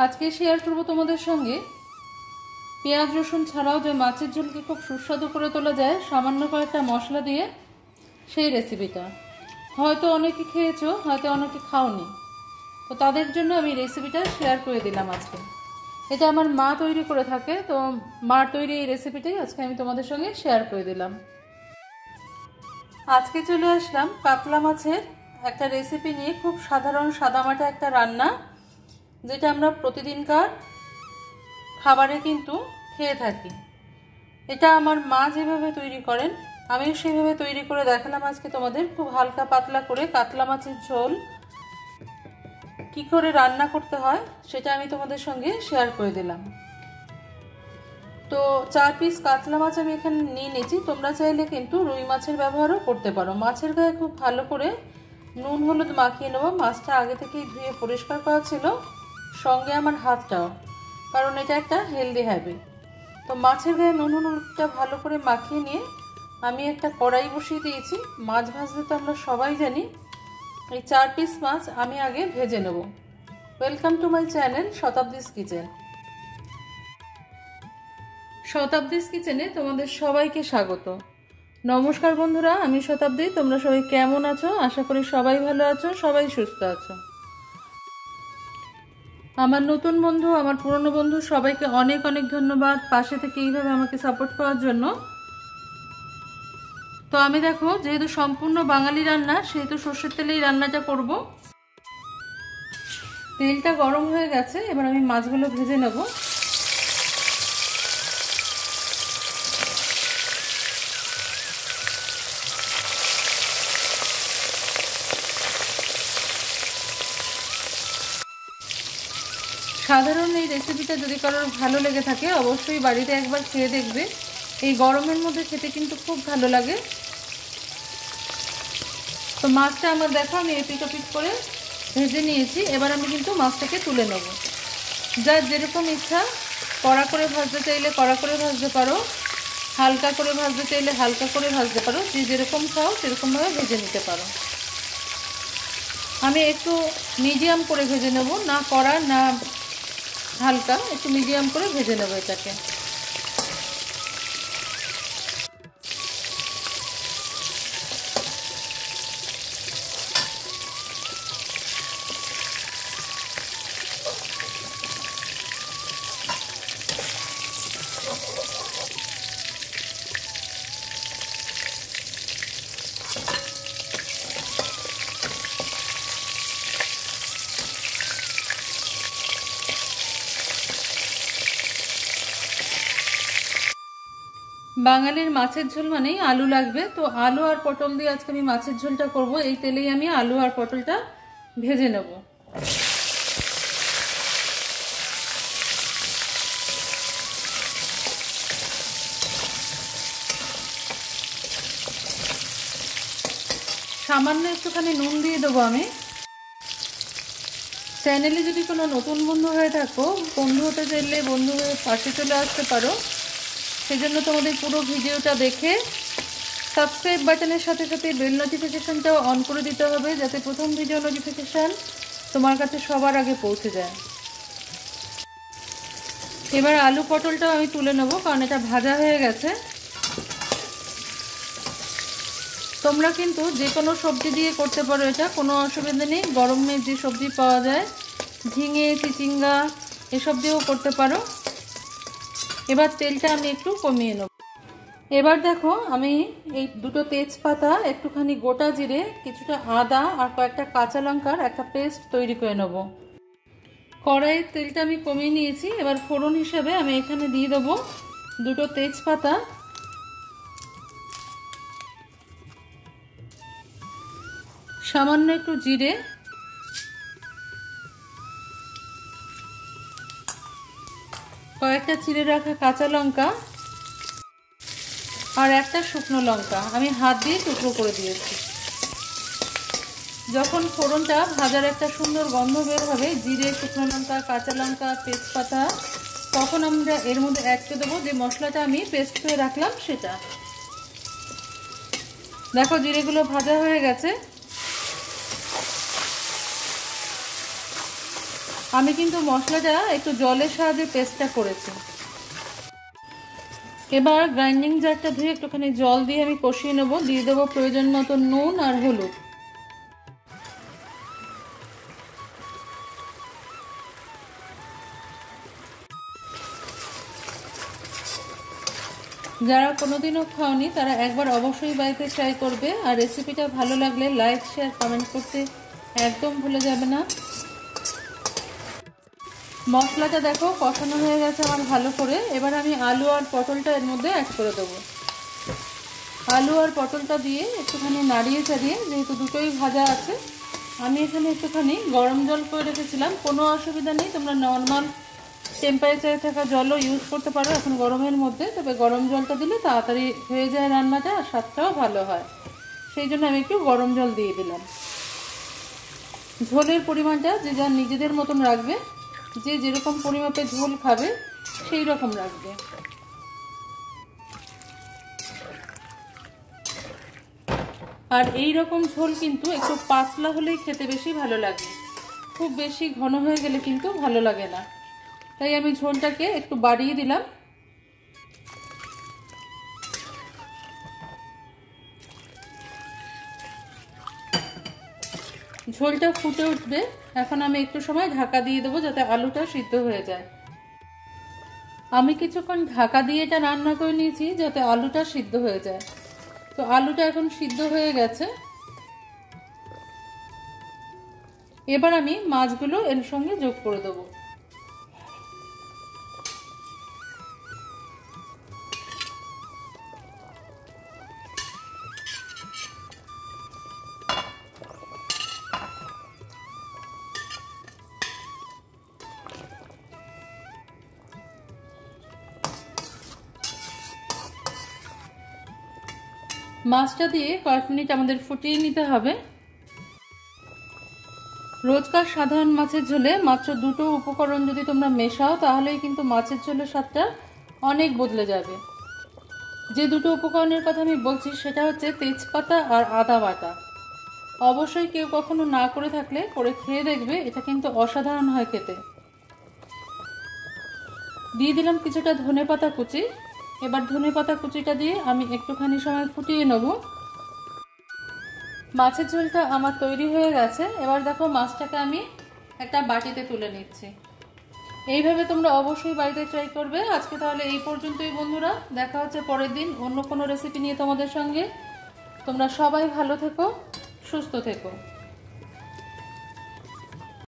আজকে শেয়ার করব তোমাদের সঙ্গে পেঁয়াজ রসুন ছাড়াও যে মাছের ঝোলকে খুব সুস্বাদু করে তোলা যায় সামান্য কয়েকটা মশলা দিয়ে, সেই রেসিপিটা। হয়তো অনেকে খেয়েছো, হয়তো অনেকে খাওনি, তো তাদের জন্য আমি রেসিপিটা শেয়ার করে দিলাম আজকে। এটা আমার মা তৈরি করে থাকে, তো মার তৈরি এই রেসিপিটাই আজকে আমি তোমাদের সঙ্গে শেয়ার করে দিলাম। আজকে চলে আসলাম কাতলা মাছের একটা রেসিপি নিয়ে। খুব সাধারণ সাদামাটা একটা রান্না, যেটা আমরা প্রতিদিনকার খাবারে কিন্তু খেয়ে থাকি। এটা আমার মা যেভাবে তৈরি করেন আমিও সেভাবে তৈরি করে দেখালাম আজকে তোমাদের। খুব হালকা পাতলা করে কাতলা মাছের ঝোল কি করে রান্না করতে হয় সেটা আমি তোমাদের সঙ্গে শেয়ার করে দিলাম। তো 4 পিস কাতলা মাছ আমি এখানে নিয়ে নিয়েছি। তোমরা চাইলে কিন্তু রুই মাছের ব্যবহারও করতে পারো। মাছের গায়ে খুব ভালো করে নুন হলুদ মাখিয়ে নেবো। মাছটা আগে থেকেই ধুয়ে পরিষ্কার করা ছিল, সঙ্গে আমার হাতটাও, কারণ এটা একটা হেলদি হ্যাবিট। তো মাছের গায়ে নুন হলুদটা ভালো করে মাখিয়ে নিয়ে আমি একটা কড়াই বসিয়ে দিয়েছি। মাছ ভাজতে তো আমরা সবাই জানি। এই 4 পিস মাছ আমি আগে ভেজে নেব। Welcome to my channel Shatabdi's kitchen. Shatabdi's কিচেনে তোমাদের সবাইকে স্বাগত। নমস্কার বন্ধুরা, আমি শতাব্দী। তোমরা সবাই কেমন আছো? আশা করি সবাই ভালো আছো, সবাই সুস্থ আছো। আমার নতুন বন্ধু, আমার পুরনো বন্ধু, সবাইকে অনেক অনেক ধন্যবাদ পাশে থেকে এইভাবে আমাকে সাপোর্ট করার জন্য। তো আমি দেখো, যেহেতু সম্পূর্ণ বাঙালি রান্না, সেহেতু সর্ষের তেলেই রান্নাটা করব। তেলটা গরম হয়ে গেছে, এবার আমি মাছগুলো ভেজে নেব। সাধারণ এই রেসিপিটা যদি কারোর ভালো লেগে থাকে অবশ্যই বাড়িতে একবার খেয়ে দেখবে। এই গরমের মধ্যে খেতে কিন্তু খুব ভালো লাগে। তো মাছটা আমার দেখো আমি এপিট ওপিট করে ভেজে নিয়েছি। এবার আমি কিন্তু মাছটাকে তুলে নেব। যার যেরকম ইচ্ছা, কড়া করে ভাজতে চাইলে কড়া করে ভাজতে পারো, হালকা করে ভাজতে চাইলে হালকা করে ভাজতে পারো। যে যেরকম খাও সেরকমভাবে ভেজে নিতে পারো। আমি একটু মিডিয়াম করে ভেজে নেব, না কড়া না হালকা, একটু মিডিয়াম করে ভেজে নেব এটাকে। বাঙালির মাছের ঝোল মানেই আলু লাগবে, তো আলু আর পটল দিয়ে আজকে আমি মাছের ঝোলটা করব। এই তেলেই আমি আলু আর পটলটা ভেজে নেব। সামান্য একটুখানি নুন দিয়ে দেবো আমি। চ্যানেলে যদি কোনো নতুন বন্ধু হয়ে থাকো, বন্ধু হতে চাইলে বন্ধু হয়ে পাশে চলে আসতে পারো। সেজন্য তোমাদের পুরো ভিডিওটা দেখে সাবস্ক্রাইব বাটনের সাথে সাথে বেল নোটিফিকেশানটাও অন করে দিতে হবে, যাতে প্রথম ভিডিও নোটিফিকেশান তোমার কাছে সবার আগে পৌঁছে যায়। এবার আলু পটলটাও আমি তুলে নেব, কারণ এটা ভাজা হয়ে গেছে। তোমরা কিন্তু যে কোনো সবজি দিয়ে করতে পারো, এটা কোনো অসুবিধা নেই। গরমে যে সবজি পাওয়া যায়, ঝিঙে চিচিঙ্গা এসব দিয়েও করতে পারো। এবার তেলটা আমি একটু কমিয়ে নেব। এবার দেখো, আমি এই দুটো তেজপাতা, একটুখানি গোটা জিরে, কিছুটা আদা আর কয়েকটা কাঁচা লঙ্কার একটা পেস্ট তৈরি করে নেব। কড়াইয়ের তেলটা আমি কমিয়ে নিয়েছি। এবার ফোড়ন হিসেবে আমি এখানে দিয়ে দেবো দুটো তেজপাতা, সামান্য একটু জিরে, কয়েকটা চিড়ে রাখা কাঁচা লঙ্কা আর একটা শুকনো লঙ্কা আমি হাত দিয়ে টুকরো করে দিয়েছি। যখন ফোড়নটা ভাজার একটা সুন্দর গন্ধ বের হবে, জিরে, শুকনো লঙ্কা, কাঁচা লঙ্কা, তেজপাতা, তখন আমরা এর মধ্যে অ্যাড করে দেবো যে মশলাটা আমি পেস্ট করে রাখলাম সেটা। দেখো জিরেগুলো ভাজা হয়ে গেছে। আমি কিন্তু মশলাটা একটু জলের সাহায্যে পেস্টটা করেছি। এবার গ্রাইন্ডিং জারটা ধুয়ে একটুখানি জল দিয়ে আমি কষিয়ে নেব। দিয়ে দেবো প্রয়োজন মতো নুন আর হলুদ। যারা কোনোদিনও খাওনি তারা একবার অবশ্যই বাড়িতে ট্রাই করবে। আর রেসিপিটা ভালো লাগলে লাইক, শেয়ার, কমেন্ট করতে একদম ভুলে যাবে না। মশলাটা দেখো কষানো হয়ে গেছে আমার ভালো করে। এবার আমি আলু আর পটলটা এর মধ্যে অ্যাড করে দেবো। আলু আর পটলটা দিয়ে একটুখানি নাড়িয়ে চাড়িয়ে, যেহেতু দুটোই ভাজা আছে, আমি এখানে একটুখানি গরম জল করে রেখেছিলাম। কোনো অসুবিধা নেই, তোমরা নর্মাল টেম্পারেচারে থাকা জলও ইউজ করতে পারো এখন গরমের মধ্যে। তবে গরম জলটা দিলে তাড়াতাড়ি হয়ে যায় রান্নাটা, আর স্বাদটাও ভালো হয়। সেই জন্য আমি একটু গরম জল দিয়ে দিলাম। ঝোলের পরিমাণটা যে যার নিজেদের মতন রাখবে, যে যেরকম পরিমাপে ঝোল খাবে সেই রকম রাখবে। আর এই রকম ঝোল কিন্তু একটু পাতলা হলেই খেতে বেশি ভালো লাগে, খুব বেশি ঘন হয়ে গেলে কিন্তু ভালো লাগে না। তাই আমি ঝোলটাকে একটু বাড়িয়ে দিলাম। ঝোলটা ফুটে উঠবে, এখন আমি একটু সময় ঢাকা দিয়ে দেবো যাতে আলুটা সিদ্ধ হয়ে যায়। আমি কিছুক্ষণ ঢাকা দিয়ে এটা রান্না করে নিয়েছি যাতে আলুটা সিদ্ধ হয়ে যায়। তো আলুটা এখন সিদ্ধ হয়ে গেছে। এবার আমি মাছগুলো এর সঙ্গে যোগ করে দেবো। মাছটা দিয়ে কয়েক মিনিট আমাদের ফুটিয়ে নিতে হবে। রোজকার সাধারণ মাছের ঝোলে মাত্র দুটো উপকরণ যদি তোমরা মেশাও তাহলেই কিন্তু মাছের ঝোলের স্বাদটা অনেক বদলে যাবে। যে দুটো উপকরণের কথা আমি বলছি সেটা হচ্ছে তেজপাতা আর আদা বাটা। অবশ্যই কেউ কখনো না করে থাকলে করে খেয়ে দেখবে, এটা কিন্তু অসাধারণ হয় খেতে। দিয়ে দিলাম কিছুটা ধনেপাতা কুচি। এবার ধনেপাতা কুচিটা দিয়ে আমি একটুখানি সময় ফুটিয়ে নেব। মাছের ঝোলটা আমার তৈরি হয়ে গেছে। এবার দেখো মাছটাকে আমি একটা বাটিতে তুলে নিচ্ছি। এইভাবে তোমরা অবশ্যই বাড়িতে ট্রাই করবে। আজকে তাহলে এই পর্যন্তই বন্ধুরা, দেখা হচ্ছে পরের দিন অন্য কোনো রেসিপি নিয়ে তোমাদের সঙ্গে। তোমরা সবাই ভালো থেকো, সুস্থ থেকো।